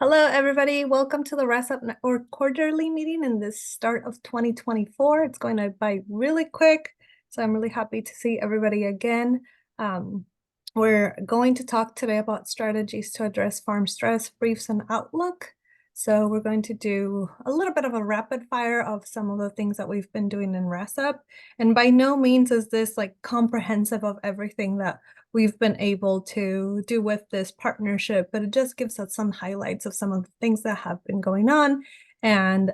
Hello, everybody. Welcome to the WRASAP Network quarterly meeting in this start of 2024. It's going to by really quick, so I'm really happy to see everybody again. We're going to talk today about strategies to address farm stress, briefs, and outlook. So we're going to do a little bit of a rapid fire of some of the things that we've been doing in WRASAP. And by no means is this like comprehensive of everything that we've been able to do with this partnership, but it just gives us some highlights of some of the things that have been going on, and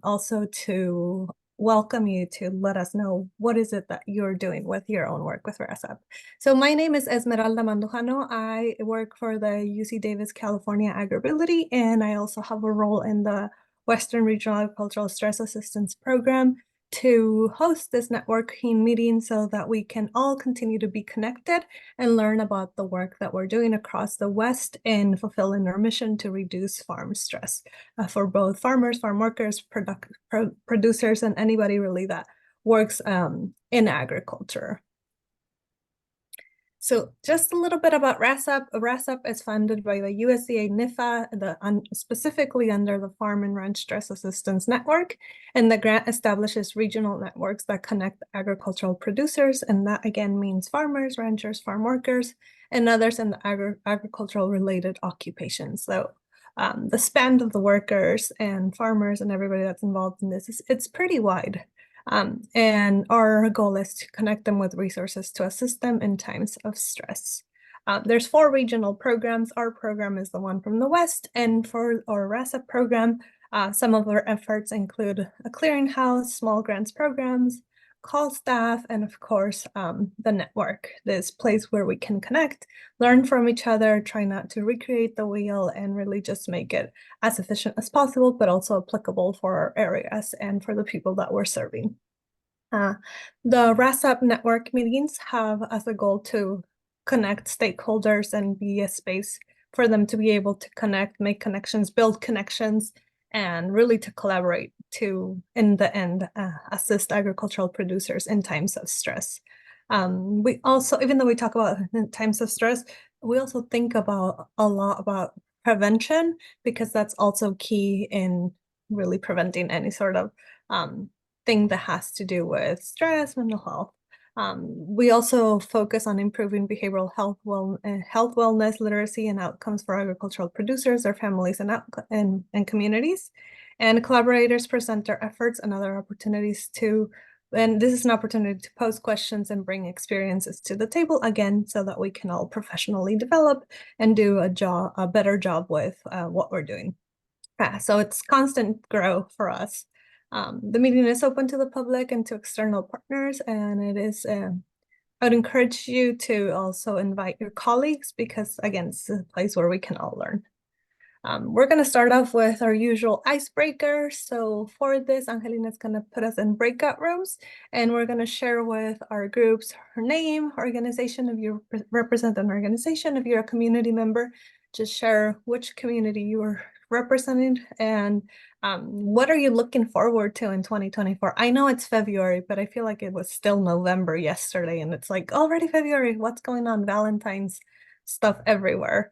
also to welcome you to let us know what is it that you're doing with your own work with WRASAP. So my name is Esmeralda Mandujano. I work for the UC Davis California Agribility, and I also have a role in the Western Regional Agricultural Stress Assistance Program to host this networking meeting so that we can all continue to be connected and learn about the work that we're doing across the West in fulfilling our mission to reduce farm stress for both farmers, farm workers, producers, and anybody really that works in agriculture. So just a little bit about WRASAP. WRASAP is funded by the USDA NIFA, specifically under the Farm and Ranch Stress Assistance Network. And the grant establishes regional networks that connect agricultural producers. And that again means farmers, ranchers, farm workers, and others in the agricultural related occupations. So the span of the workers and farmers and everybody that's involved in this it's pretty wide. And our goal is to connect them with resources to assist them in times of stress. There's 4 regional programs. Our program is the one from the West, and for our WRASAP program, some of our efforts include a clearinghouse, small grants programs, call staff, and of course, the network, this place where we can connect, learn from each other, try not to recreate the wheel, and really just make it as efficient as possible, but also applicable for our areas and for the people that we're serving. The WRASAP network meetings have as a goal to connect stakeholders and be a space for them to be able to connect, make connections, build connections, and really to collaborate to, in the end, assist agricultural producers in times of stress. We also, even though we talk about times of stress, we also think about a lot about prevention, because that's also key in really preventing any sort of thing that has to do with stress, mental health. We also focus on improving behavioral health, wellness, literacy, and outcomes for agricultural producers, their families, and communities. And collaborators present their efforts and other opportunities to, and this is an opportunity to pose questions and bring experiences to the table again, so that we can all professionally develop and do a better job with what we're doing. So it's constant growth for us. The meeting is open to the public and to external partners, and it is, I would encourage you to also invite your colleagues, because again, it's a place where we can all learn. We're going to start off with our usual icebreaker. So for this, Angelina is going to put us in breakout rooms, and we're going to share with our groups her name, organization, if you represent an organization, if you're a community member, just share which community you are representing, and what are you looking forward to in 2024? I know it's February, but I feel like it was still November yesterday, and it's like already February. What's going on? Valentine's stuff everywhere.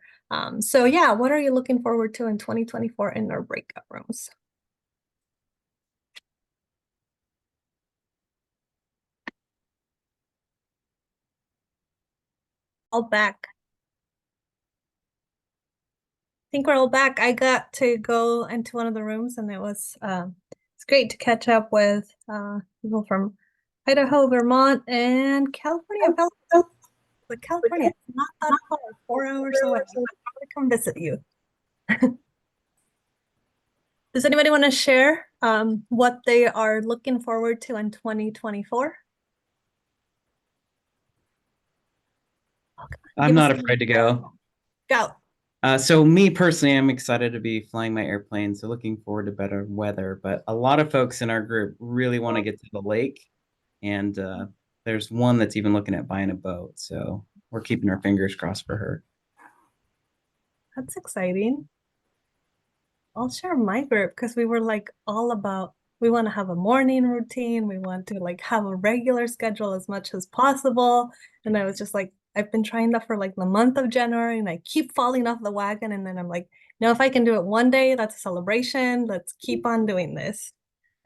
So yeah, what are you looking forward to in 2024 in our breakout rooms? All back. I think we're all back. I got to go into one of the rooms, and it's great to catch up with people from Idaho, Vermont, and California. But California, it's not that far, 4 hours away. I'll probably come visit you. Does anybody want to share what they are looking forward to in 2024? I'm not afraid to go. Go. So me personally, I'm excited to be flying my airplane, so looking forward to better weather. But a lot of folks in our group really want to get to the lake, and there's one that's even looking at buying a boat. So we're keeping our fingers crossed for her. That's exciting. I'll share my group, because we were like all about, we want to have a morning routine. We want to like have a regular schedule as much as possible. And I was just like, I've been trying that for like the month of January and I keep falling off the wagon. And then I'm like, no, if I can do it one day, that's a celebration. Let's keep on doing this.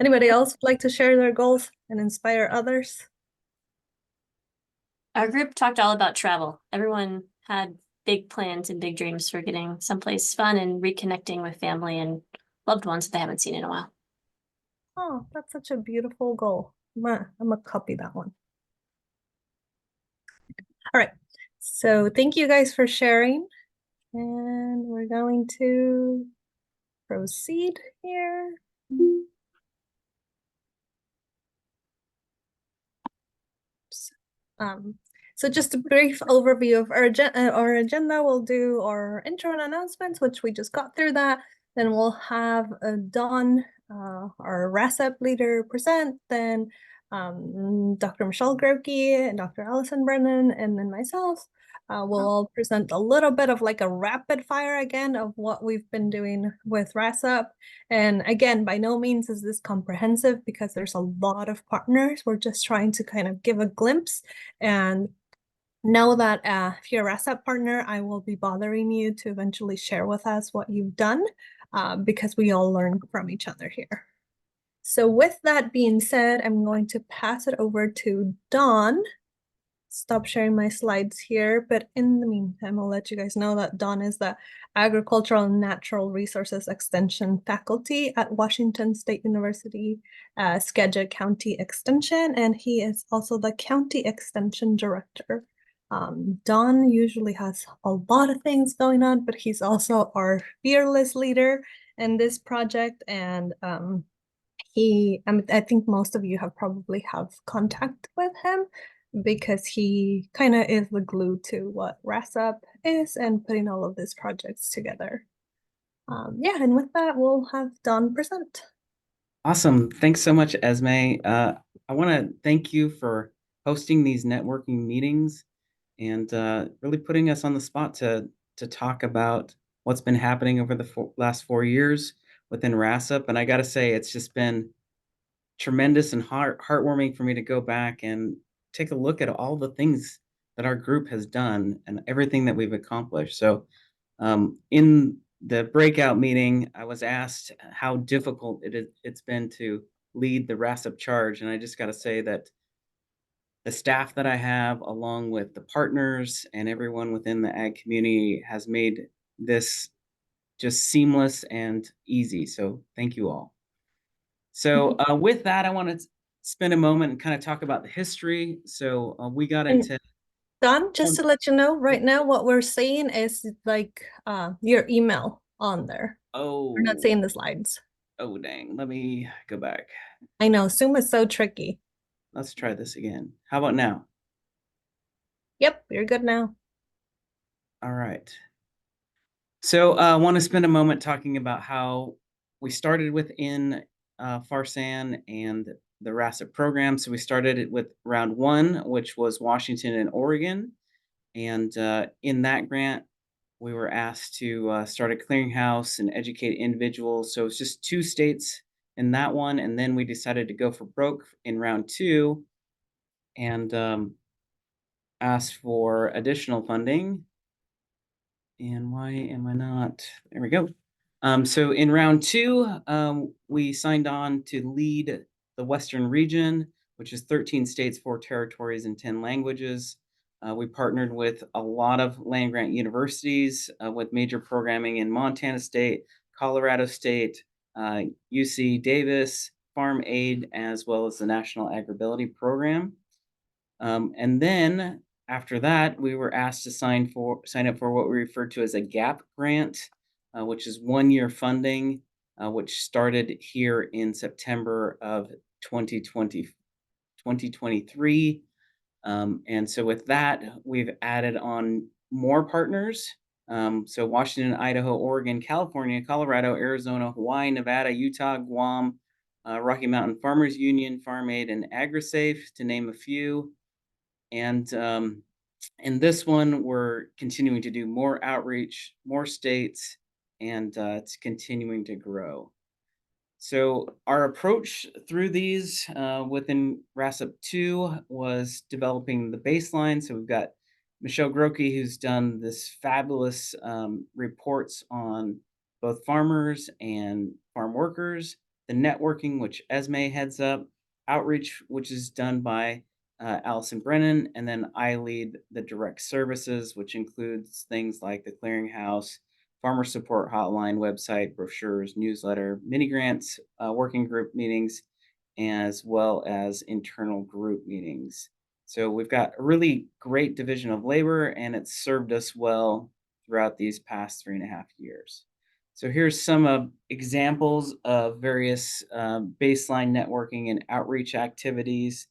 Anybody else would like to share their goals and inspire others? Our group talked all about travel. Everyone had big plans and big dreams for getting someplace fun and reconnecting with family and loved ones that they haven't seen in a while. Oh, that's such a beautiful goal. I'm gonna copy that one. All right. So thank you guys for sharing. And we're going to proceed here. Um, so just a brief overview of our agenda. We'll do our intro and announcements, which we just got through that. Then we'll have Dawn, our WRASAP leader, present. Then Dr. Michelle Grokey and Dr. Allison Brennan, and then myself. We'll all present a little bit of like a rapid fire again of what we've been doing with WRASAP. And again, by no means is this comprehensive because there's a lot of partners. We're just trying to kind of give a glimpse and know that if you're a WRASAP partner, I will be bothering you to eventually share with us what you've done because we all learn from each other here. So with that being said, I'm going to pass it over to Dawn. Stop sharing my slides here, but in the meantime, I'll let you guys know that Don is the Agricultural and Natural Resources Extension faculty at Washington State University, Skagit County Extension, and he is also the County Extension Director. Don usually has a lot of things going on, but he's also our fearless leader in this project, and I think most of you have probably have contact with him because he kind of is the glue to what WRASAP is and putting all of these projects together. Yeah, and with that, we'll have Don present. Awesome. Thanks so much, Esme. I want to thank you for hosting these networking meetings and really putting us on the spot to talk about what's been happening over the last 4 years within WRASAP. And I got to say, it's just been tremendous and heartwarming for me to go back and take a look at all the things that our group has done and everything that we've accomplished. So in the breakout meeting, I was asked how difficult it's been to lead the WRASAP charge. And I just got to say that the staff that I have, along with the partners and everyone within the ag community, has made this just seamless and easy. So thank you all. So with that, I want to spend a moment and kind of talk about the history. So we got into Don, just to let you know, right now what we're seeing is like your email on there. We're not seeing the slides. Oh, dang. Let me go back. I know, Zoom is so tricky. Let's try this again. How about now? Yep, you're good now. All right. So I want to spend a moment talking about how we started within Farsan and the WRASAP program. So we started it with round one, which was Washington and Oregon. And in that grant, we were asked to start a clearinghouse and educate individuals. So it's just 2 states in that one. And then we decided to go for broke in round two and asked for additional funding. And why am I not? There we go. So in round two, we signed on to lead the Western region, which is 13 states, 4 territories, and 10 languages. We partnered with a lot of land grant universities with major programming in Montana State, Colorado State, UC Davis, Farm Aid, as well as the National Agribility Program. And then after that, we were asked to sign up for what we refer to as a GAP grant, which is 1-year funding, which started here in September of 2023. And so with that, we've added on more partners. So Washington, Idaho, Oregon, California, Colorado, Arizona, Hawaii, Nevada, Utah, Guam, Rocky Mountain Farmers Union, Farm Aid, and AgriSafe, to name a few. And in this one, we're continuing to do more outreach, more states, and it's continuing to grow. So our approach through these within WRASAP 2 was developing the baseline. So we've got Michelle Grokey, who's done this fabulous reports on both farmers and farm workers, the networking, which Esme heads up, outreach, which is done by Allison Brennan, and then I lead the direct services, which includes things like the clearinghouse, farmer support hotline, website, brochures, newsletter, mini grants, working group meetings, as well as internal group meetings. So we've got a really great division of labor, and it's served us well throughout these past 3.5 years. So here's some examples of various baseline networking and outreach activities,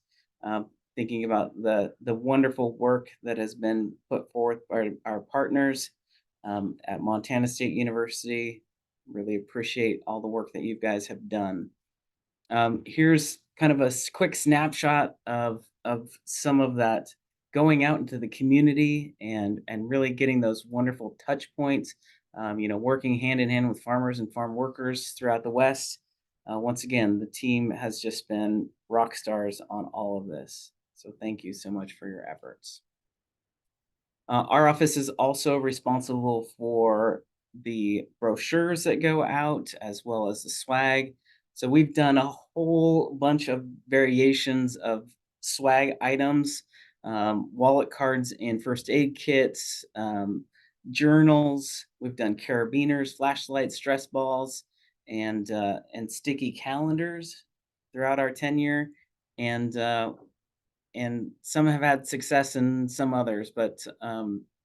thinking about the wonderful work that has been put forth by our partners at Montana State University. Really appreciate all the work that you guys have done. Here's kind of a quick snapshot of some of that going out into the community and really getting those wonderful touch points, working hand in hand with farmers and farm workers throughout the West. Once again, the team has just been rock stars on all of this. So thank you so much for your efforts. Our office is also responsible for the brochures that go out, as well as the swag. So we've done a whole bunch of variations of swag items, wallet cards and first aid kits, journals. We've done carabiners, flashlights, stress balls, and sticky calendars throughout our tenure. And some have had success and some others, but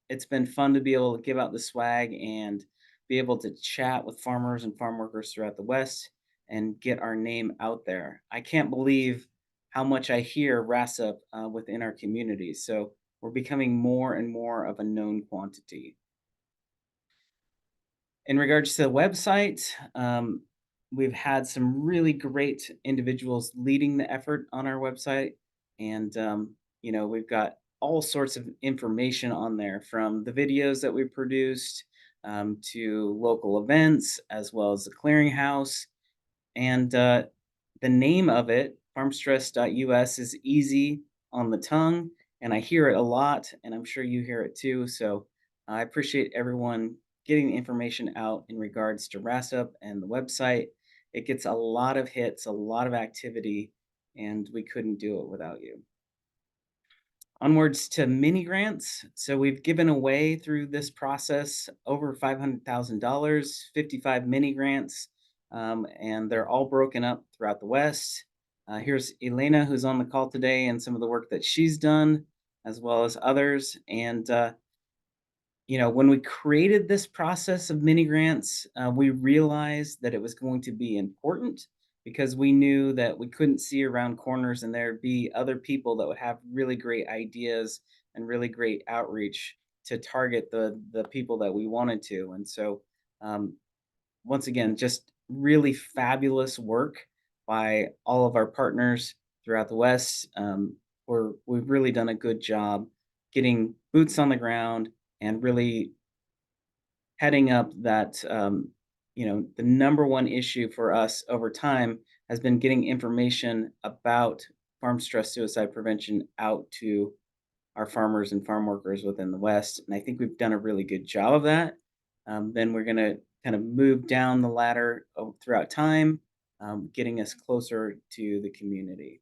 it's been fun to be able to give out the swag and be able to chat with farmers and farm workers throughout the West and get our name out there. I can't believe how much I hear WRASAP within our community. So we're becoming more and more of a known quantity. In regards to the website, we've had some really great individuals leading the effort on our website. And, we've got all sorts of information on there, from the videos that we produced to local events, as well as the clearinghouse. And the name of it, farmstress.us, is easy on the tongue, and I hear it a lot, and I'm sure you hear it too. So I appreciate everyone getting the information out in regards to WRASAP and the website. It gets a lot of hits, a lot of activity, and we couldn't do it without you. Onwards to mini grants. So we've given away through this process over $500,000, 55 mini grants, and they're all broken up throughout the West. Here's Elena, who's on the call today, and some of the work that she's done, as well as others. And when we created this process of mini grants, we realized that it was going to be important, because we knew that we couldn't see around corners and there'd be other people that would have really great ideas and really great outreach to target the people that we wanted to. And so, once again, just really fabulous work by all of our partners throughout the West. We've really done a good job getting boots on the ground and really heading up that, the number one issue for us over time has been getting information about farm stress suicide prevention out to our farmers and farm workers within the West. And I think we've done a really good job of that. Then we're going to kind of move down the ladder throughout time, getting us closer to the community.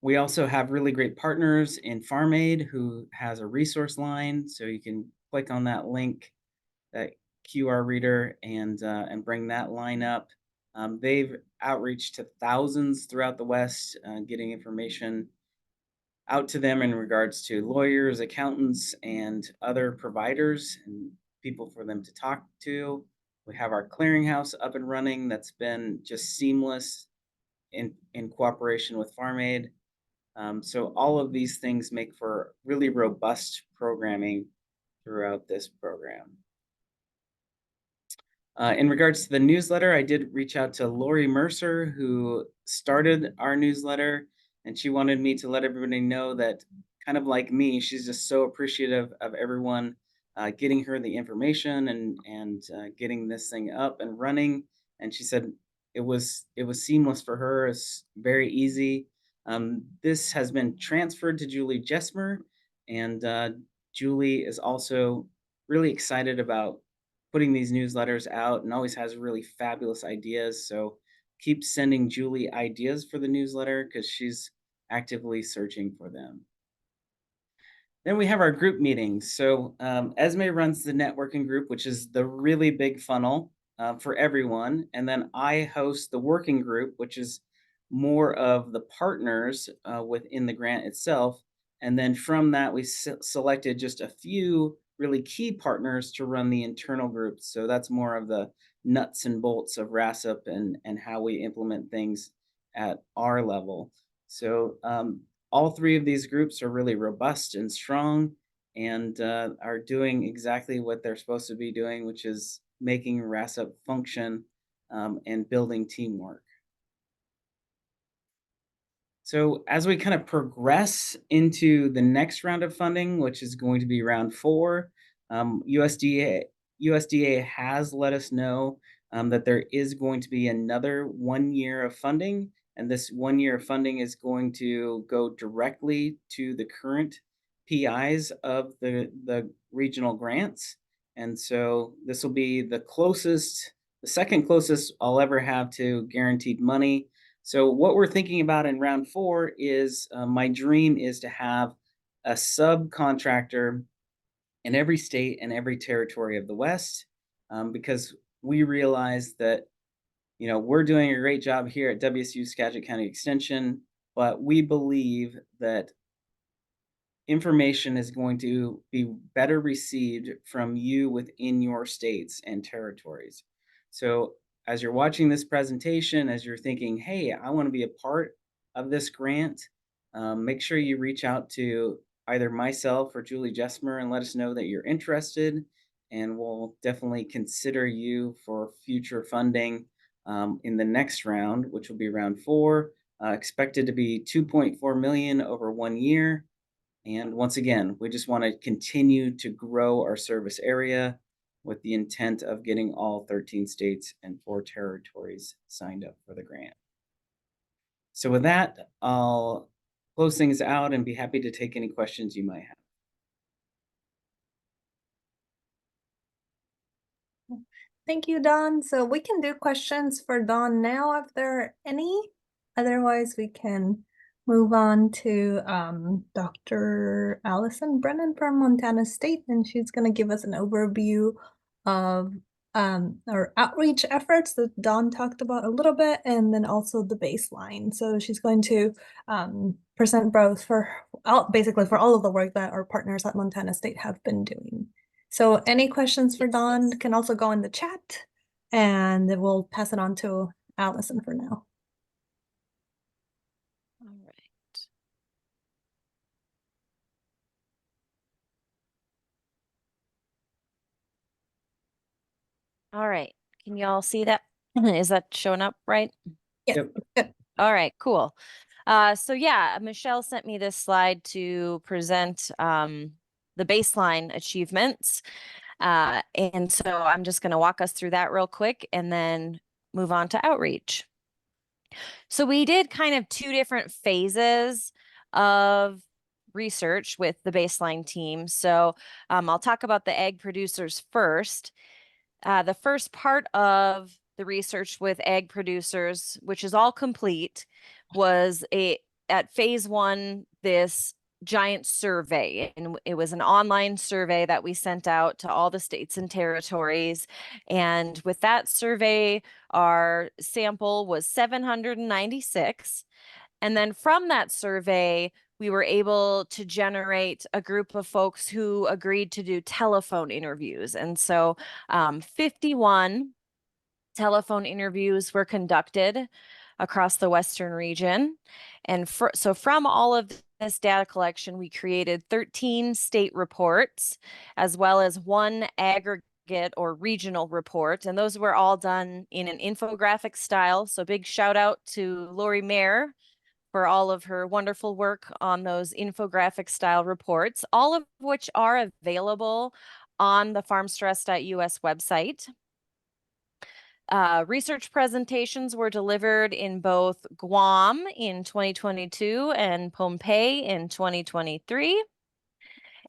We also have really great partners in Farm Aid, who has a resource line. So you can click on that link, that QR reader, and bring that line up. They've outreached to thousands throughout the West, getting information out to them in regards to lawyers, accountants, and other providers and people for them to talk to. We have our clearinghouse up and running that's been just seamless in cooperation with Farm Aid. So all of these things make for really robust programming throughout this program. In regards to the newsletter, I did reach out to Lori Mercer, who started our newsletter, and she wanted me to let everybody know that, kind of like me, she's just so appreciative of everyone getting her the information and getting this thing up and running. And she said it was seamless for her. It's very easy. This has been transferred to Julie Jesmer, and Julie is also really excited about putting these newsletters out and always has really fabulous ideas. So keep sending Julie ideas for the newsletter because she's actively searching for them. Then we have our group meetings. So Esme runs the networking group, which is the really big funnel for everyone. And then I host the working group, which is more of the partners within the grant itself. And then from that, we selected just a few really key partners to run the internal groups. So that's more of the nuts and bolts of WRASAP and how we implement things at our level. So all three of these groups are really robust and strong and are doing exactly what they're supposed to be doing, which is making WRASAP function and building teamwork. So as we kind of progress into the next round of funding, which is going to be round 4, USDA has let us know that there is going to be another 1 year of funding. And this 1 year of funding is going to go directly to the current PIs of the regional grants. And so this will be the second closest I'll ever have to guaranteed money. So what we're thinking about in round 4 is my dream is to have a subcontractor in every state and every territory of the West, because we realize that we're doing a great job here at WSU Skagit County Extension, but we believe that information is going to be better received from you within your states and territories. So as you're watching this presentation, as you're thinking, hey, I want to be a part of this grant, make sure you reach out to either myself or Julie Jesmer and let us know that you're interested, and we'll definitely consider you for future funding in the next round, which will be round 4, expected to be $2.4 million over 1 year. And once again, we just want to continue to grow our service area with the intent of getting all 13 states and 4 territories signed up for the grant. So with that, I'll close things out and be happy to take any questions you might have. Thank you, Don. So we can do questions for Don now if there are any. Otherwise, we can move on to Dr. Allison Brennan from Montana State, and she's going to give us an overview of our outreach efforts that Don talked about a little bit, and then also the baseline. So she's going to present both basically for all of the work that our partners at Montana State have been doing. So any questions for Don can also go in the chat, and then we'll pass it on to Allison for now. All right. All right. Can you all see that? Is that showing up right? Yes. Good. All right, cool. So yeah, Michelle sent me this slide to present the baseline achievements. And so I'm just going to walk us through that real quick and then move on to outreach. So we did kind of 2 different phases of research with the baseline team. So I'll talk about the ag producers first. The first part of the research with ag producers, which is all complete, was at phase 1, this giant survey, and it was an online survey that we sent out to all the states and territories. And with that survey, our sample was 796. And then from that survey, we were able to generate a group of folks who agreed to do telephone interviews. And so 51 telephone interviews were conducted across the Western region. And so from all of this data collection, we created 13 state reports, as well as 1 aggregate or regional report. And those were all done in an infographic style. So big shout out to Lori Mayer for all of her wonderful work on those infographic style reports, all of which are available on the farmstress.us website. Research presentations were delivered in both Guam in 2022 and Pohnpei in 2023.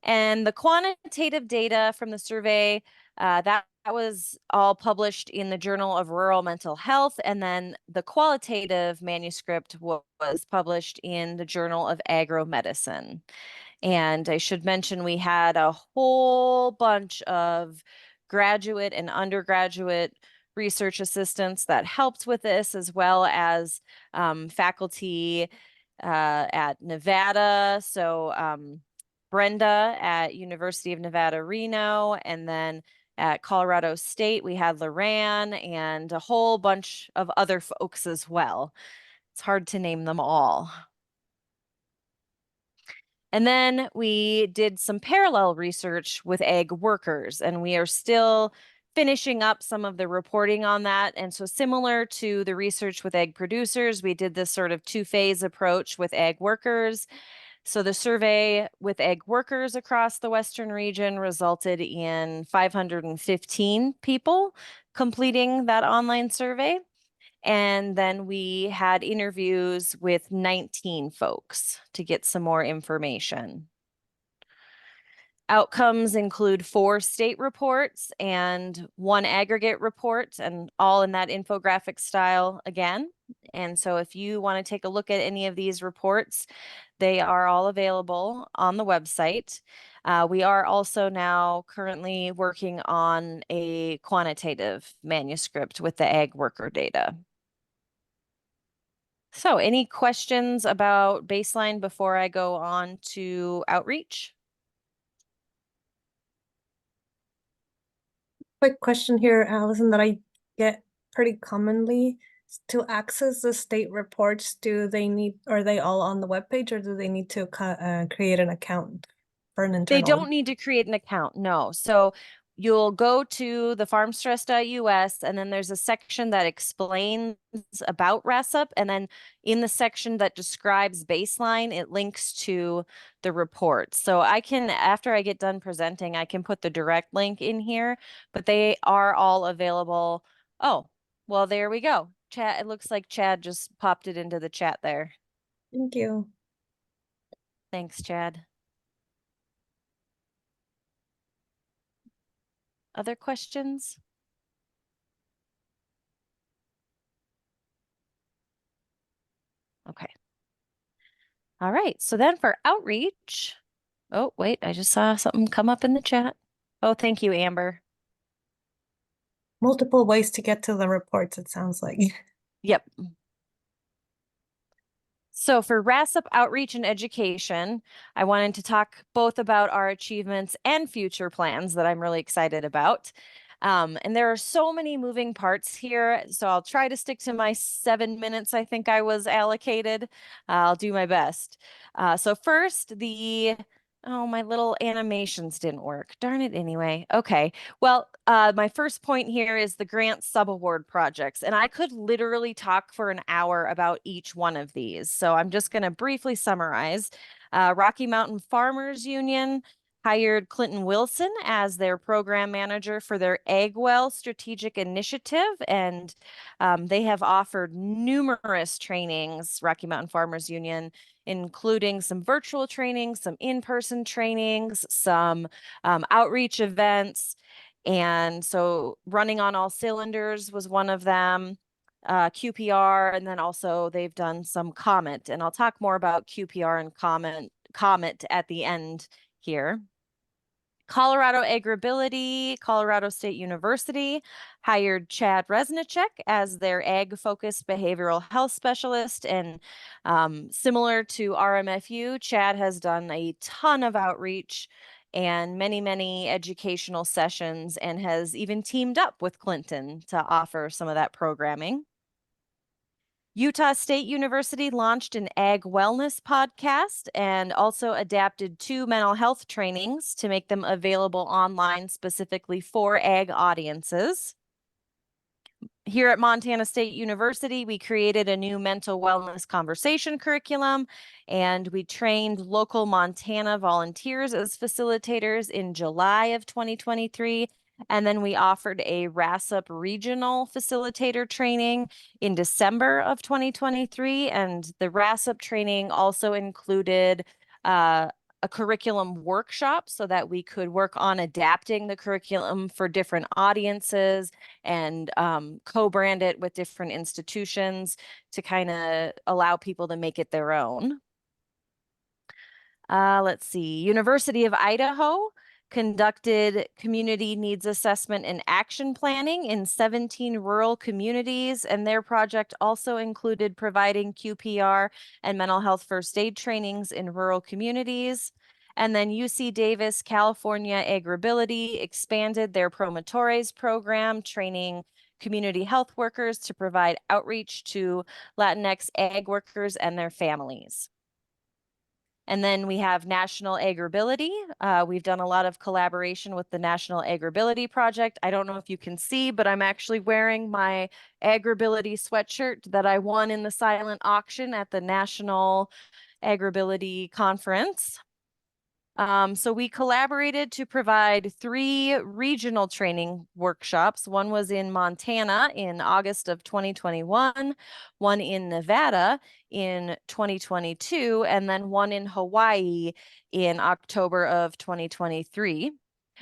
And the quantitative data from the survey, that was all published in the Journal of Rural Mental Health. And then the qualitative manuscript was published in the Journal of Agro-Medicine. And I should mention we had a whole bunch of graduate and undergraduate research assistants that helped with this, as well as faculty at Nevada. So Brenda at University of Nevada, Reno, and then at Colorado State, we had Loran and a whole bunch of other folks as well. It's hard to name them all. And then we did some parallel research with ag workers, and we are still finishing up some of the reporting on that. And so similar to the research with ag producers, we did this sort of two-phase approach with ag workers. So the survey with ag workers across the Western region resulted in 515 people completing that online survey. And then we had interviews with 19 folks to get some more information. Outcomes include 4 state reports and 1 aggregate report, and all in that infographic style again. And so if you want to take a look at any of these reports, they are all available on the website. We are also now currently working on a quantitative manuscript with the ag worker data. So any questions about baseline before I go on to outreach? Quick question here, Allison, that I get pretty commonly. To access the state reports, are they all on the webpage, or do they need to create an account for an internal? They don't need to create an account, no. So you'll go to the farmstress.us, and then there's a section that explains about WRASAP, and then in the section that describes baseline, it links to the report. So I can, after I get done presenting, I can put the direct link in here, but they are all available. Oh, well, there we go. Chad, it looks like Chad just popped it into the chat there. Thank you. Thanks, Chad. Other questions? Okay. All right. So then for outreach, oh, wait, I just saw something come up in the chat. Oh, thank you, Amber. Multiple ways to get to the reports, it sounds like. Yep. So for WRASAP outreach and education, I wanted to talk both about our achievements and future plans that I'm really excited about. And there are so many moving parts here, so I'll try to stick to my 7 minutes I think I was allocated. I'll do my best. So first, oh, my little animations didn't work. Darn it anyway. Okay. Well, my first point here is the grant subaward projects, and I could literally talk for an hour about each one of these. So I'm just going to briefly summarize. Rocky Mountain Farmers Union hired Clinton Wilson as their program manager for their AgWell strategic initiative, and they have offered numerous trainings, Rocky Mountain Farmers Union, including some virtual trainings, some in-person trainings, some outreach events. And so Running on All Cylinders was one of them, QPR, and then also they've done some COMET. And I'll talk more about QPR and COMET at the end here. Colorado Agribility, Colorado State University hired Chad Resnicek as their ag-focused behavioral health specialist. And similar to RMFU, Chad has done a ton of outreach and many, many educational sessions, and has even teamed up with Clinton to offer some of that programming. Utah State University launched an ag wellness podcast and also adapted 2 mental health trainings to make them available online specifically for ag audiences. Here at Montana State University, we created a new mental wellness conversation curriculum, and we trained local Montana volunteers as facilitators in July of 2023. And then we offered a WRASAP regional facilitator training in December of 2023. And the WRASAP training also included a curriculum workshop so that we could work on adapting the curriculum for different audiences and co-brand it with different institutions to kind of allow people to make it their own. Let's see, University of Idaho conducted community needs assessment and action planning in 17 rural communities, and their project also included providing QPR and mental health first aid trainings in rural communities. And then UC Davis, California Agribility expanded their Promotores program, training community health workers to provide outreach to Latinx ag workers and their families. And then we have National Agribility. We've done a lot of collaboration with the National Agribility Project. I don't know if you can see, but I'm actually wearing my Agribility sweatshirt that I won in the silent auction at the National Agribility Conference. So we collaborated to provide 3 regional training workshops. One was in Montana in August of 2021, one in Nevada in 2022, and then one in Hawaii in October of 2023,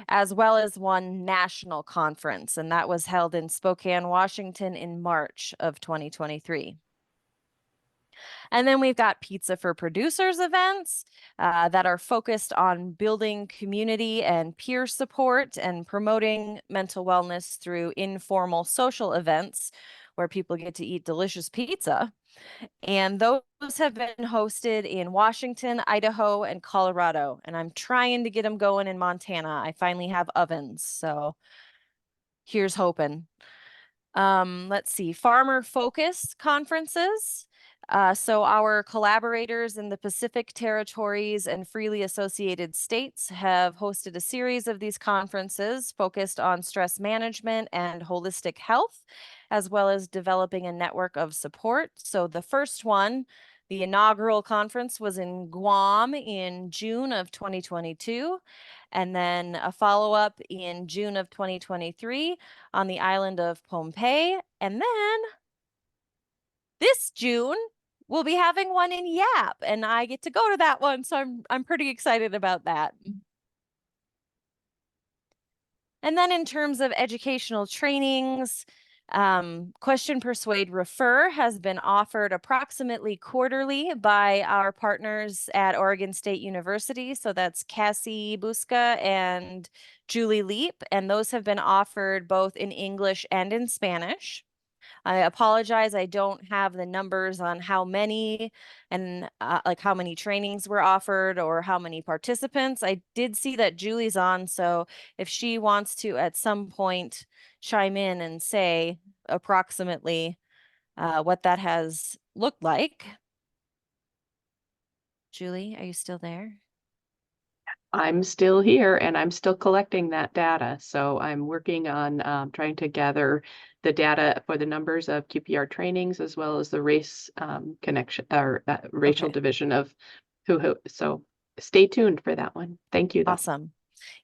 as well as one national conference, and that was held in Spokane, Washington in March of 2023. And then we've got Pizza for Producers events that are focused on building community and peer support and promoting mental wellness through informal social events where people get to eat delicious pizza. And those have been hosted in Washington, Idaho, and Colorado. And I'm trying to get them going in Montana. I finally have ovens, so here's hoping. Let's see, farmer focus conferences. So our collaborators in the Pacific territories and freely associated states have hosted a series of these conferences focused on stress management and holistic health, as well as developing a network of support. So the first one, the inaugural conference, was in Guam in June of 2022, and then a follow-up in June of 2023 on the island of Pohnpei. And then this June, we'll be having one in Yap, and I get to go to that one, so I'm pretty excited about that. And then in terms of educational trainings, Question, Persuade, Refer has been offered approximately quarterly by our partners at Oregon State University. So that's Cassie Busca and Julie Leap, and those have been offered both in English and in Spanish. I apologize, I don't have the numbers on how many and like how many trainings were offered or how many participants. I did see that Julie's on, so if she wants to at some point chime in and say approximately what that has looked like. Julie, are you still there? I'm still here and I'm still collecting that data. So I'm working on trying to gather the data for the numbers of QPR trainings as well as the race connection or racial division of who. So stay tuned for that one. Thank you. Though. Awesome.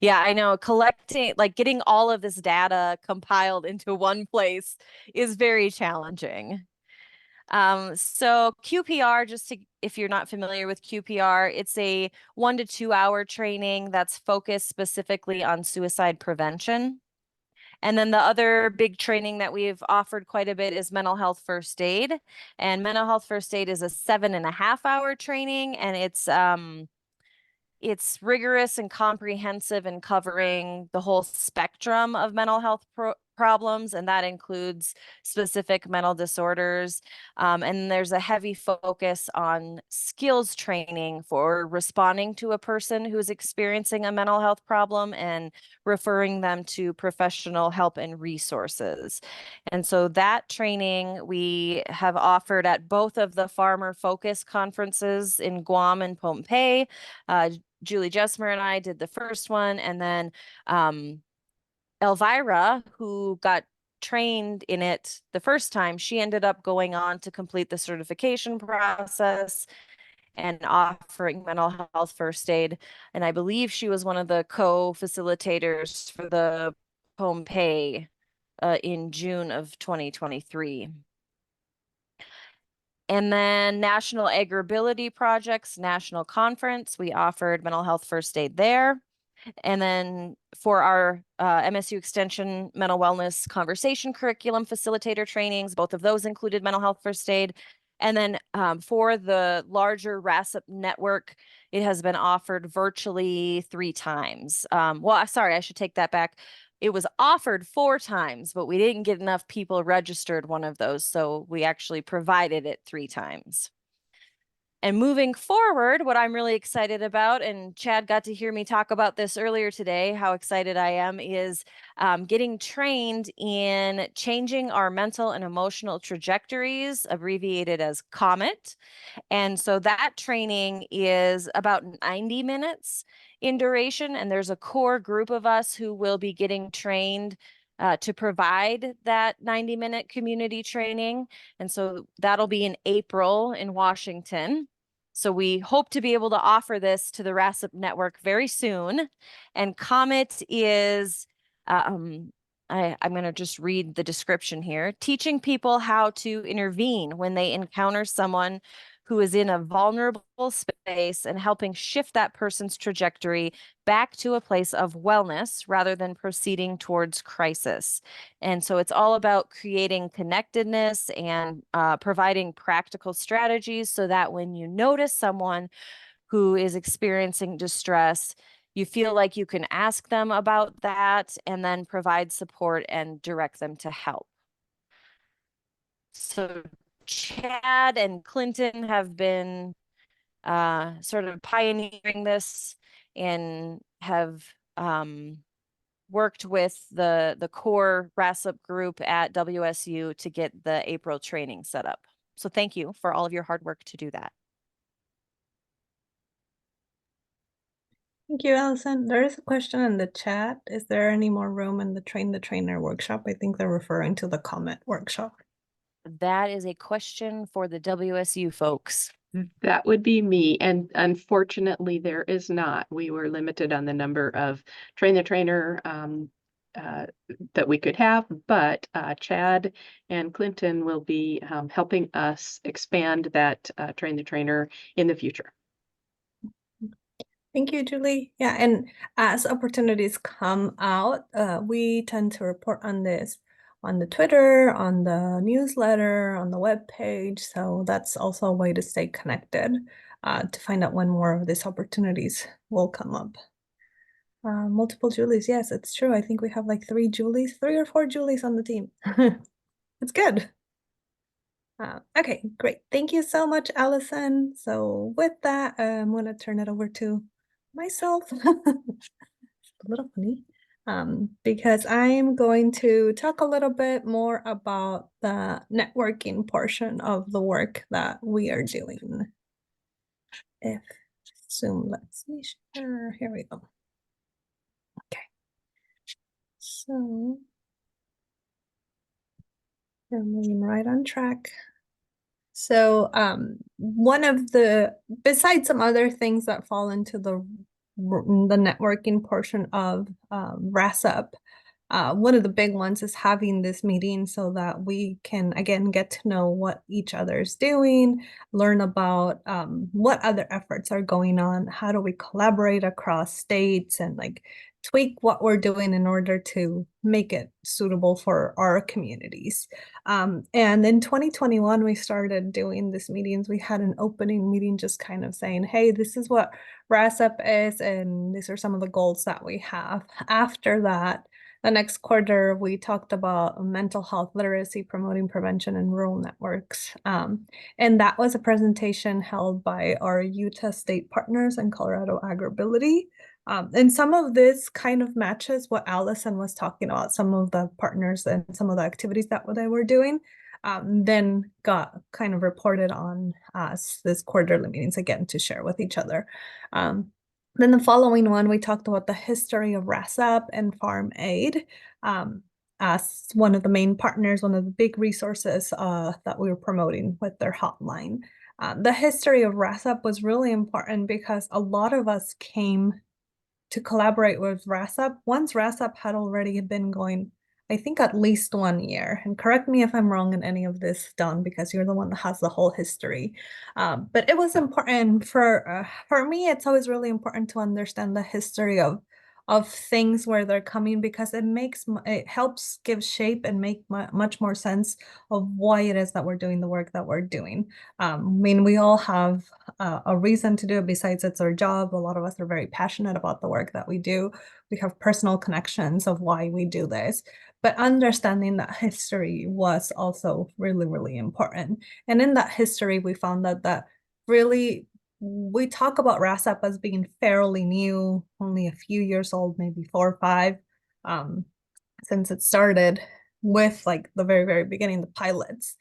Yeah, I know collecting, like getting all of this data compiled into one place is very challenging. So QPR, just to, if you're not familiar with QPR, it's a 1 to 2 hour training that's focused specifically on suicide prevention. And then the other big training that we've offered quite a bit is mental health first aid. And mental health first aid is a 7.5 hour training, and it's rigorous and comprehensive in covering the whole spectrum of mental health problems, and that includes specific mental disorders. And there's a heavy focus on skills training for responding to a person who's experiencing a mental health problem and referring them to professional help and resources. And so that training we have offered at both of the farmer focus conferences in Guam and Pohnpei. Julie Jesmer and I did the first one, and then Elvira, who got trained in it the first time, she ended up going on to complete the certification process and offering mental health first aid. And I believe she was one of the co-facilitators for the home pay in June of 2023. And then National Agribility Projects National Conference, we offered mental health first aid there. And then for our MSU Extension Mental Wellness Conversation Curriculum Facilitator trainings, both of those included mental health first aid. And then for the larger WRASAP network, it has been offered virtually 3 times. Well, sorry, I should take that back. It was offered 4 times, but we didn't get enough people registered one of those, so we actually provided it 3 times. And moving forward, what I'm really excited about, and Chad got to hear me talk about this earlier today, how excited I am, is getting trained in changing our mental and emotional trajectories, abbreviated as COMET. And so that training is about 90 minutes in duration, and there's a core group of us who will be getting trained to provide that 90-minute community training. And so that'll be in April in Washington. So we hope to be able to offer this to the WRASAP network very soon. And COMET is, I'm going to just read the description here, teaching people how to intervene when they encounter someone who is in a vulnerable space and helping shift that person's trajectory back to a place of wellness rather than proceeding towards crisis. And so it's all about creating connectedness and providing practical strategies so that when you notice someone who is experiencing distress, you feel like you can ask them about that and then provide support and direct them to help. So Chad and Clinton have been sort of pioneering this and have worked with the core WRASAP group at WSU to get the April training set up. So thank you for all of your hard work to do that. Thank you, Allison. There is a question in the chat. Is there any more room in the Train the Trainer workshop? I think they're referring to the COMET workshop. That is a question for the WSU folks. That would be me. And unfortunately, there is not. We were limited on the number of Train the Trainer that we could have, but Chad and Clinton will be helping us expand that Train the Trainer in the future. Thank you, Julie. Yeah, and as opportunities come out, we tend to report on this on the Twitter, on the newsletter, on the webpage. So that's also a way to stay connected, to find out when more of these opportunities will come up. Multiple Julies. Yes, it's true. I think we have like 3 or 4 Julies on the team. It's good. Okay, great. Thank you so much, Allison. So with that, I'm going to turn it over to myself. A little funny, because I'm going to talk a little bit more about the networking portion of the work that we are doing. If Zoom lets me share, here we go. Okay, so we're moving right on track. So one of besides some other things that fall into the networking portion of WRASAP, one of the big ones is having this meeting so that we can, again, get to know what each other's doing, learn about what other efforts are going on, how do we collaborate across states, and like tweak what we're doing in order to make it suitable for our communities. And in 2021, we started doing these meetings. We had an opening meeting just kind of saying, hey, this is what WRASAP is, and these are some of the goals that we have. After that, the next quarter, we talked about mental health literacy, promoting prevention in rural networks. And that was a presentation held by our Utah state partners and Colorado Agribility. And some of this kind of matches what Allison was talking about, some of the partners and some of the activities that they were doing, then got kind of reported on as this quarterly meetings again to share with each other. Then the following one, we talked about the history of WRASAP and farm aid as one of the main partners, one of the big resources that we were promoting with their hotline. The history of WRASAP was really important because a lot of us came to collaborate with WRASAP once WRASAP had already been going, I think, at least 1 year. And correct me if I'm wrong in any of this, Don, because you're the one that has the whole history. But it was important for me. It's always really important to understand the history of things, where they're coming, because it helps give shape and make much more sense of why it is that we're doing the work that we're doing. I mean, we all have a reason to do it besides it's our job. A lot of us are very passionate about the work that we do. We have personal connections of why we do this, but understanding that history was also really, really important. And in that history, we found that really, we talk about WRASAP as being fairly new, only a few years old, maybe 4 or 5, since it started with like the very, very beginning, the pilots.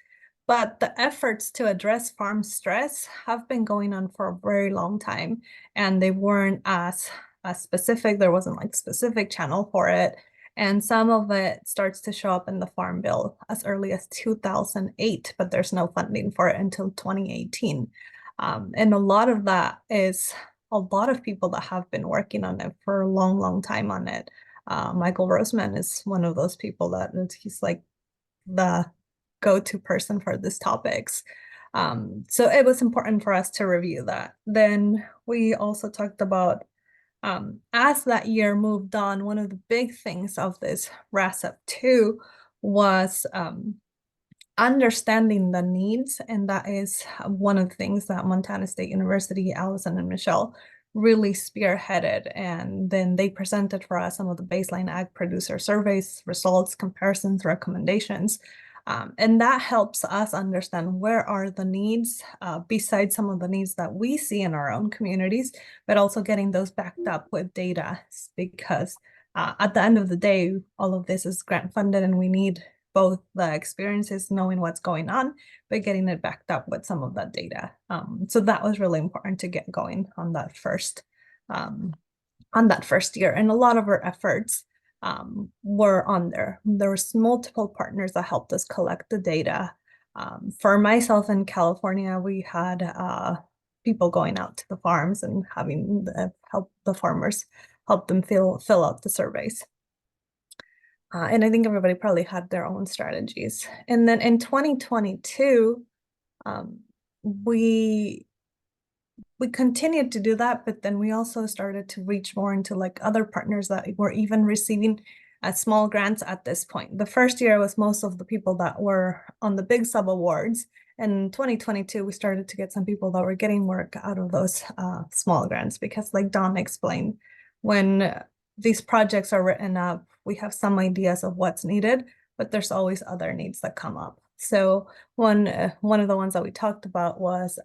But the efforts to address farm stress have been going on for a very long time, and they weren't as specific. There wasn't like specific channel for it. And some of it starts to show up in the Farm Bill as early as 2008, but there's no funding for it until 2018. And a lot of that is a lot of people that have been working on it for a long, long time on it. Michael Roseman is one of those people that he's like the go-to person for these topics. So it was important for us to review that. Then we also talked about, as that year moved on, one of the big things of this WRASAP 2 was understanding the needs, and that is one of the things that Montana State University, Allison and Michelle, really spearheaded. And then they presented for us some of the baseline ag producer surveys, results, comparisons, recommendations. And that helps us understand where are the needs, besides some of the needs that we see in our own communities, but also getting those backed up with data, because at the end of the day, all of this is grant funded, and we need both the experiences, knowing what's going on, but getting it backed up with some of that data. So that was really important to get going on that first year. And a lot of our efforts were on there. There was multiple partners that helped us collect the data. For myself in California, we had people going out to the farms and having help the farmers, help them fill out the surveys. And I think everybody probably had their own strategies. And then in 2022, we continued to do that, but then we also started to reach more into like other partners that were even receiving small grants at this point. The first year was most of the people that were on the big sub awards. And in 2022, we started to get some people that were getting work out of those small grants, because like Don explained, when these projects are written up, we have some ideas of what's needed, but there's always other needs that come up. So one of the ones that we talked about was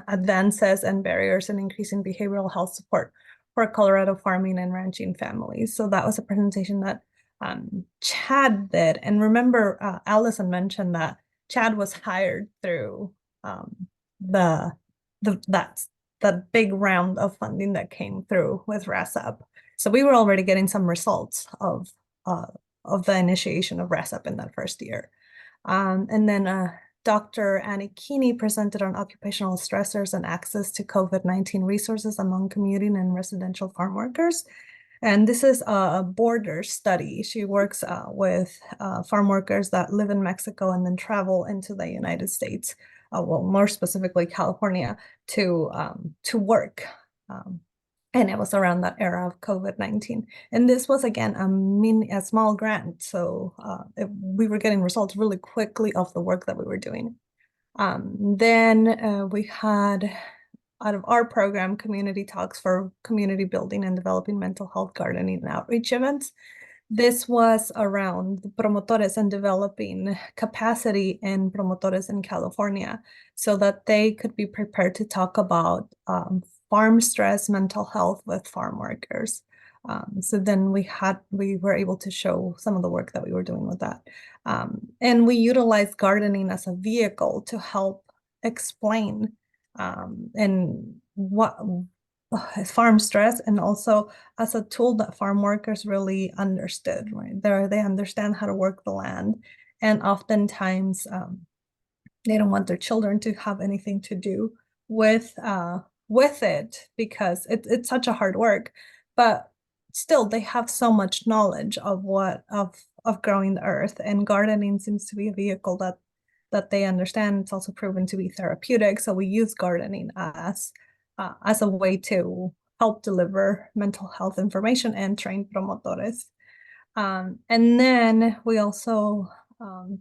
advances and barriers in increasing behavioral health support for Colorado farming and ranching families. So that was a presentation that Chad did. And remember, Allison mentioned that Chad was hired through that big round of funding that came through with WRASAP. So we were already getting some results of the initiation of WRASAP in that first year. And then Dr. Annie Keeney presented on occupational stressors and access to COVID-19 resources among commuting and residential farm workers. And this is a border study. She works with farm workers that live in Mexico and then travel into the United States, well, more specifically California, to work. And it was around that era of COVID-19. And this was, again, a small grant. So we were getting results really quickly of the work that we were doing. Then we had, out of our program, community talks for community building and developing mental health gardening and outreach events. This was around promotores and developing capacity in promotores in California so that they could be prepared to talk about farm stress, mental health with farm workers. So then we were able to show some of the work that we were doing with that. And we utilized gardening as a vehicle to help explain and what farm stress, and also as a tool that farm workers really understood, right? They understand how to work the land, and oftentimes they don't want their children to have anything to do with it because it's such a hard work. But still they have so much knowledge of of growing the earth, and gardening seems to be a vehicle that they understand. It's also proven to be therapeutic. So we use gardening as a way to help deliver mental health information and train promotores. And then we also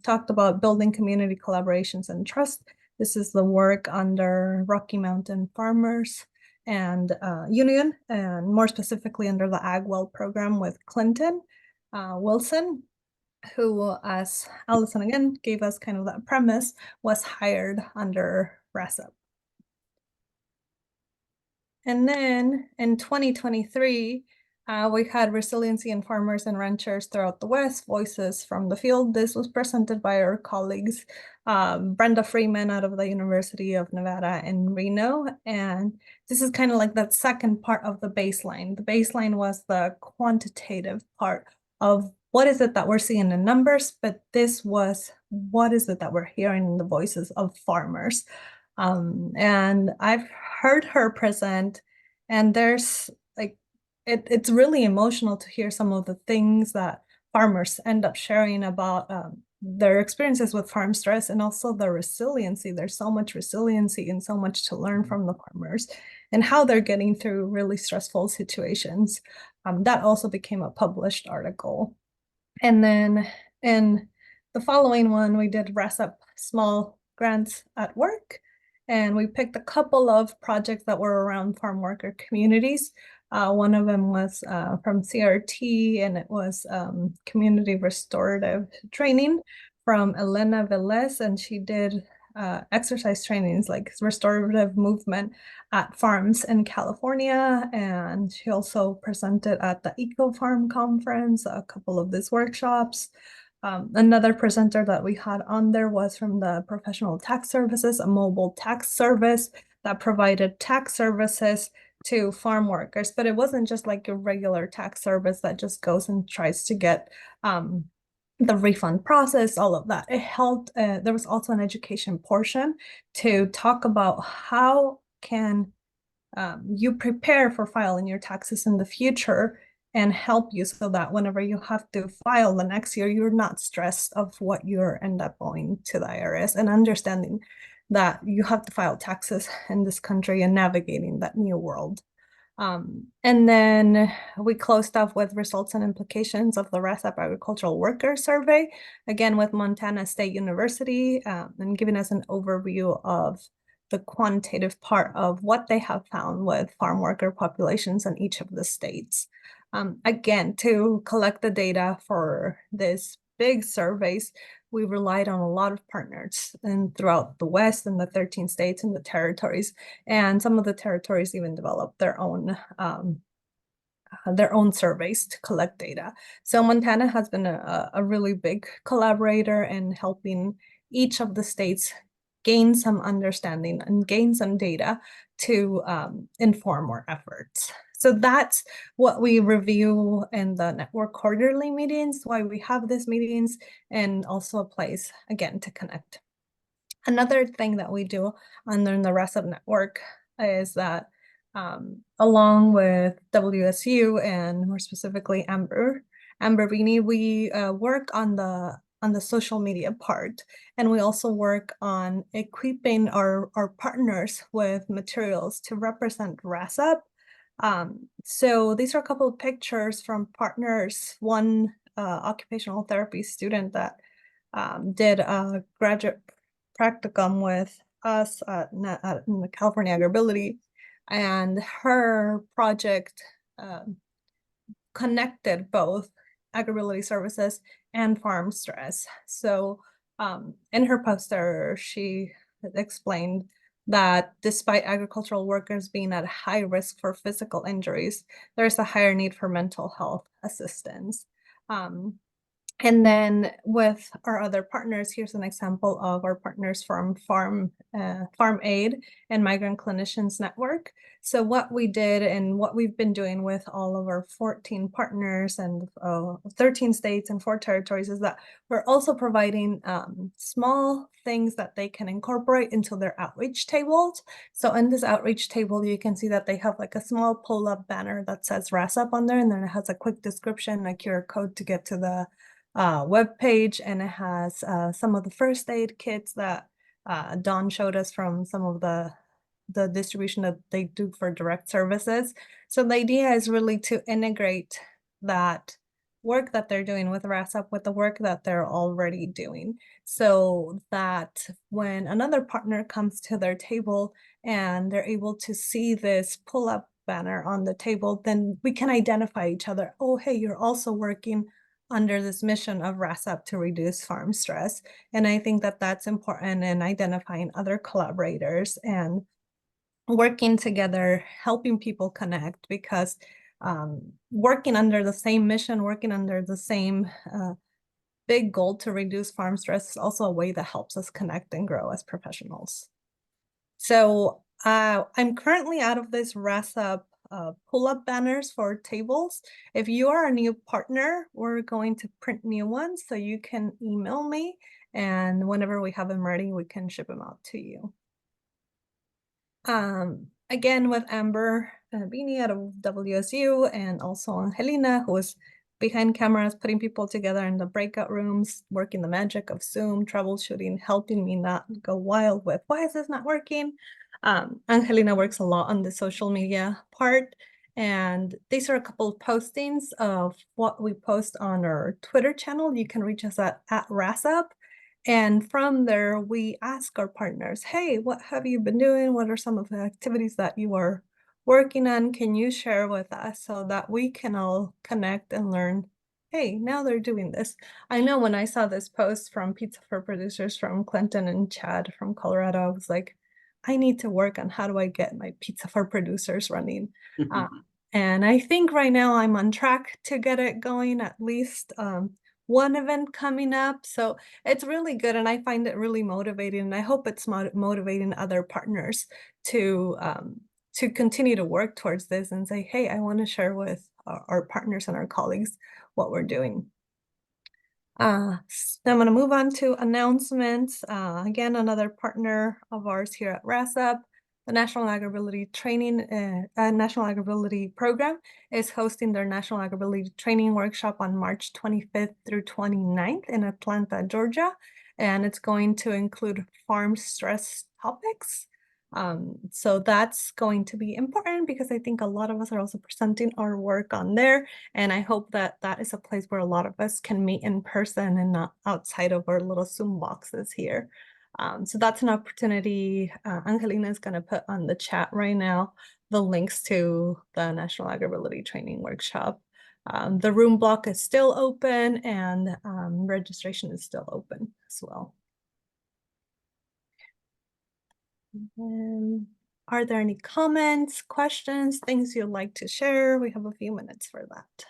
talked about building community collaborations and trust. This is the work under Rocky Mountain Farmers and Union, and more specifically under the AgWell program with Clinton Wilson, who, as Allison again gave us kind of that premise, was hired under WRASAP. And then in 2023, we had Resiliency in Farmers and Ranchers Throughout the West, Voices from the Field. This was presented by our colleagues, Brenda Freeman out of the University of Nevada in Reno. And this is kind of like that second part of the baseline. The baseline was the quantitative part of what is it that we're seeing in numbers, but this was what is it that we're hearing in the voices of farmers. And I've heard her present, and there's like, it's really emotional to hear some of the things that farmers end up sharing about their experiences with farm stress, and also the resiliency. There's so much resiliency and so much to learn from the farmers and how they're getting through really stressful situations. That also became a published article. And then in the following one, we did WRASAP Small Grants at Work. And we picked a couple of projects that were around farm worker communities. One of them was from CRT, and it was community restorative training from Elena Velez, and she did exercise trainings like restorative movement at farms in California. And she also presented at the Eco Farm Conference, a couple of these workshops. Another presenter that we had on there was from the Professional Tax Services, a mobile tax service that provided tax services to farm workers. But it wasn't just like a regular tax service that just goes and tries to get the refund process, all of that. It helped. There was also an education portion to talk about how can you prepare for filing your taxes in the future, and help you so that whenever you have to file the next year, you're not stressed of what you're end up owing to the IRS, and understanding that you have to file taxes in this country and navigating that new world. And then we closed off with results and implications of the WRASAP Agricultural Worker Survey, again with Montana State University, and giving us an overview of the quantitative part of what they have found with farm worker populations in each of the states. Again, to collect the data for this big surveys, we relied on a lot of partners and throughout the West and the 13 states and the territories. And some of the territories even developed their own surveys to collect data. So Montana has been a really big collaborator in helping each of the states gain some understanding and gain some data to inform our efforts. So that's what we review in the network quarterly meetings, why we have these meetings, and also a place, again, to connect. Another thing that we do under the WRASAP network is that along with WSU and more specifically Amber Vini, we work on the social media part, and we also work on equipping our partners with materials to represent WRASAP. So these are a couple of pictures from partners. One occupational therapy student that did a graduate practicum with us in the California Agribility, and her project connected both agribility services and farm stress. So in her poster, she explained that despite agricultural workers being at high risk for physical injuries, there's a higher need for mental health assistance. And then with our other partners, here's an example of our partners from Farm Aid and Migrant Clinicians Network. So what we did and what we've been doing with all of our 14 partners and 13 states and 4 territories is that we're also providing small things that they can incorporate into their outreach tables. So in this outreach table, you can see that they have like a small pull-up banner that says WRASAP on there, and then it has a quick description, a QR code to get to the web page, and it has some of the first aid kits that Dawn showed us from some of the distribution that they do for direct services. So the idea is really to integrate that work that they're doing with WRASAP with the work that they're already doing, so that when another partner comes to their table and they're able to see this pull-up banner on the table, then we can identify each other. Oh, hey, you're also working under this mission of WRASAP to reduce farm stress. And I think that that's important in identifying other collaborators and working together, helping people connect, because working under the same mission, working under the same big goal to reduce farm stress is also a way that helps us connect and grow as professionals. So I'm currently out of this WRASAP pull-up banners for tables. If you are a new partner, we're going to print new ones, so you can email me, and whenever we have them ready, we can ship them out to you. Again, with Amber Bini out of WSU, and also Angelina, who is behind cameras, putting people together in the breakout rooms, working the magic of Zoom, troubleshooting, helping me not go wild with, why is this not working? Angelina works a lot on the social media part, and these are a couple of postings of what we post on our Twitter channel. You can reach us at WRASAP. And from there, we ask our partners, hey, what have you been doing? What are some of the activities that you are working on? Can you share with us so that we can all connect and learn, hey, now they're doing this. I know when I saw this post from Pizza for Producers from Clinton and Chad from Colorado, I was like, I need to work on how do I get my Pizza for Producers running. And I think right now I'm on track to get it going, at least one event coming up. So it's really good, and I find it really motivating, and I hope it's motivating other partners to continue to work towards this and say, hey, I want to share with our partners and our colleagues what we're doing. So I'm going to move on to announcements. Again, another partner of ours here at WRASAP, the National Agribility National Agribility Program is hosting their National Agribility Training Workshop on March 25th through 29th in Atlanta, Georgia. And it's going to include farm stress topics. So that's going to be important because I think a lot of us are also presenting our work on there. And I hope that that is a place where a lot of us can meet in person and not outside of our little Zoom boxes here. So that's an opportunity. Angelina is going to put on the chat right now the links to the National Agribility Training Workshop. The room block is still open, and registration is still open as well. Are there any comments, questions, things you'd like to share? We have a few minutes for that.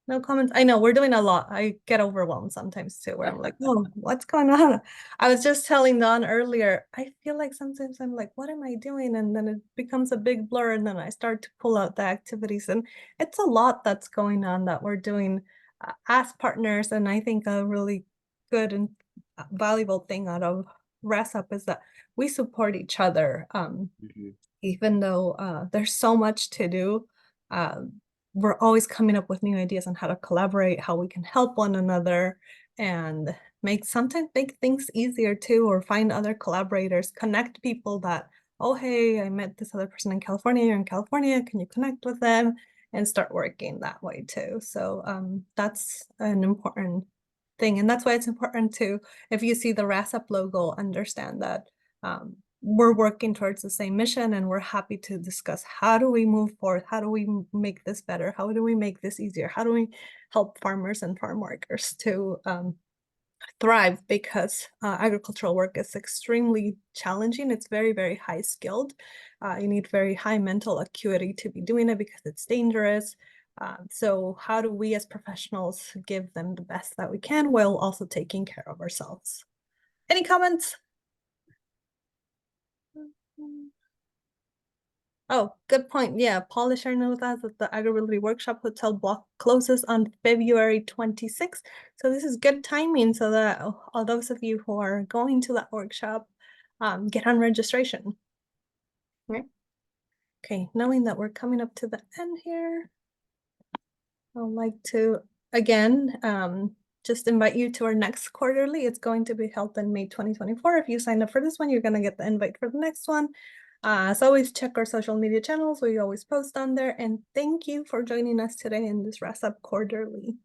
No comments. I know we're doing a lot. I get overwhelmed sometimes too, where I'm like, oh, what's going on? I was just telling Dawn earlier, I feel like sometimes I'm like, what am I doing? And then it becomes a big blur, and then I start to pull out the activities, and it's a lot that's going on that we're doing as partners. And I think a really good and valuable thing out of WRASAP is that we support each other. Even though there's so much to do, we're always coming up with new ideas on how to collaborate, how we can help one another, and sometimes make things easier too, or find other collaborators, connect people that, oh, hey, I met this other person in California, you're in California, can you connect with them? And start working that way too. So that's an important thing. And that's why it's important to, if you see the WRASAP logo, understand that we're working towards the same mission, and we're happy to discuss how do we move forward, how do we make this better, how do we make this easier, how do we help farmers and farm workers to thrive because agricultural work is extremely challenging. It's very, very high skilled. You need very high mental acuity to be doing it because it's dangerous. So how do we as professionals give them the best that we can while also taking care of ourselves? Any comments? Oh, good point. Yeah, Paul is sharing with us that the Agri-Realty Workshop Hotel block closes on February 26th. So this is good timing so that all those of you who are going to that workshop get on registration. Right? Okay, knowing that we're coming up to the end here, I'd like to, again, just invite you to our next quarterly. It's going to be held in May 2024. If you sign up for this one, you're going to get the invite for the next one. As always, check our social media channels. We always post on there. And thank you for joining us today in this WRASAP quarterly.